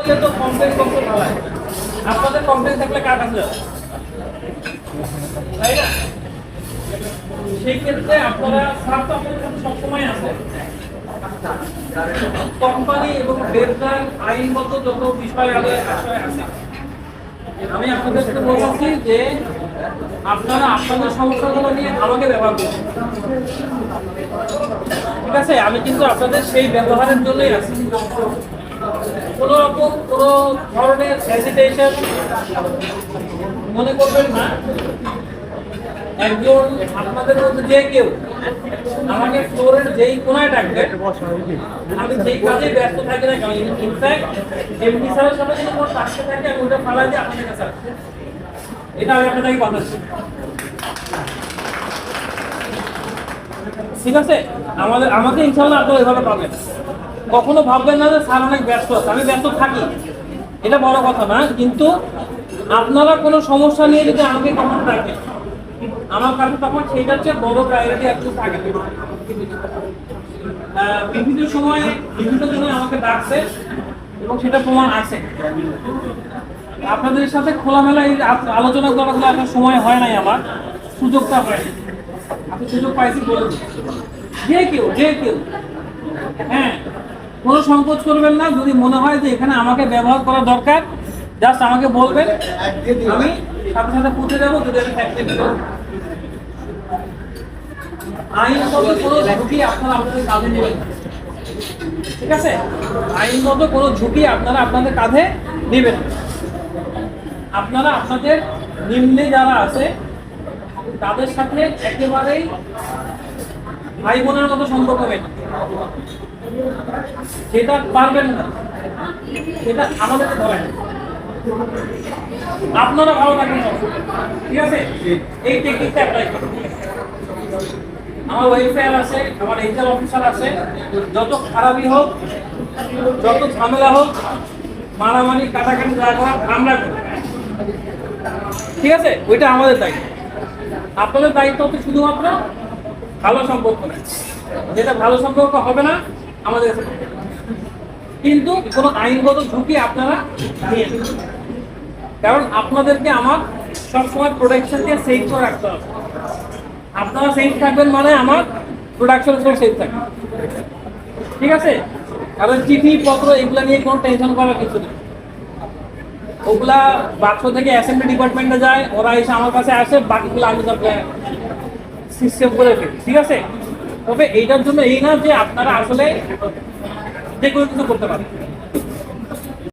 করলে তো কমপ্লেন করতে ভালো হয়। আপনাদের কমপ্লেন থাকলে কাট আছে, তাই না? সেই ক্ষেত্রে আপনারা সার্ভ তো আপনাদের কাছে সবসময় আছে। কোম্পানি এবং বেতন আইনগত যত বিষয় আছে আমি আপনাদের সাথে বলছি যে আপনারা আপনাদের সমস্যাগুলো নিয়ে আমাকে ব্যবহার করুন, ঠিক আছে? আমি কিন্তু আপনাদের সেই ব্যবহারের জন্যই আছি। কোনো রকম কোনো ধরনের হেজিটেশন মনে করবেন না। একজন আপনাদের মধ্যে যে কেউ আমাকে ফ্লোরের যেই কোনায় ডাকবে, আমি যেই কাজে ব্যস্ত থাকি না কেন, ইনফ্যাক্ট এমডি স্যারের সাথে যদি কোনো টাস্কে থাকে আমি ওটা ফালাই দিয়ে আপনাদের কাছে আসি। এটা আমি আপনাদেরকে বাতাচ্ছি, ঠিক আছে? আমাকে ইনশাআল্লাহ আপনারা এভাবে পাবেন। কখনো ভাববেন না যে স্যার অনেক ব্যস্ত আছে, আমি ব্যস্ত থাকি, এটা বড় কথা না। কিন্তু আপনারা কোনো সমস্যা নিয়ে যদি আমাকে কখন ডাকেন, আমার কাছে তখন সেইটা হচ্ছে বড় প্রায়োরিটি একটু থাকে। বিভিন্ন সময় বিভিন্ন জনে আমাকে ডাকছে এবং সেটা প্রমাণ আছে। আপনাদের সাথে খোলামেলা এই আলোচনা করার আপনার সময় হয় নাই, আমার সুযোগটা হয়নি। আপনি সুযোগ পাইছি বলে যে কেউ হ্যাঁ, কোনো সংকোচ করবেন না। যদি মনে হয় যে এখানে আমাকে ব্যবহার করা দরকার, জাস্ট আমাকে বলবেন, আমি সাথে সাথে পৌঁছে যাবো। যদি আমি আইনগত কোনো ঝুঁকি আপনারা আপনাদের কাঁধে নেবেন, ঠিক আছে? আইনগত কোনো ঝুঁকি আপনারা আপনাদের কাঁধে নেবেন। আপনারা আপনাদের নিম্নে যারা আছে তাদের সাথে একেবারেই ভাই বোনের মতো সম্পর্ক হবে, সেটা পারবেন না, সেটা আমাদেরকে ধরেন। আপনারা ভালো থাকবেন, ঠিক আছে? এই টেকনিকটা অ্যাপ্লাই করুন। আমার ওয়েলফেয়ার আছে, আমার এইচআর অফিসার আছে, যত খারাপই হোক, যত ঝামেলা হোক, মারামারি কাটাকাটি যা করার আমরা করি, ঠিক আছে? ওইটা আমাদের দায়িত্ব। আপনাদের দায়িত্ব হচ্ছে শুধুমাত্র ভালো সম্পর্ক নেই, যেটা ভালো সম্পর্ক হবে না আমাদের কাছে। কিন্তু কোনো আইনগত ঝুঁকি আপনারা নিয়ে নেবেন, কারণ আপনাদেরকে আমার সবসময় প্রোটেকশন দিয়ে সেভ করে রাখতে হবে। আপনারা সেফ থাকবেন মানে আমার প্রোডাকশন সেফ থাকবে, ঠিক আছে? কারণ চিঠি পত্র এগুলা নিয়ে কোনো টেনশন করার কিছু নেই। ওগুলা বাক্স থেকে অ্যাসেম্বলি ডিপার্টমেন্টে যায়, ওরা এসে আমার কাছে আসে, বাকিগুলো আমি সবকে সিস্টেম করে ফেলি, ঠিক আছে? তবে এইটার জন্য এই না যে আপনারা আসলে যে কোনো কিছু করতে পারেন।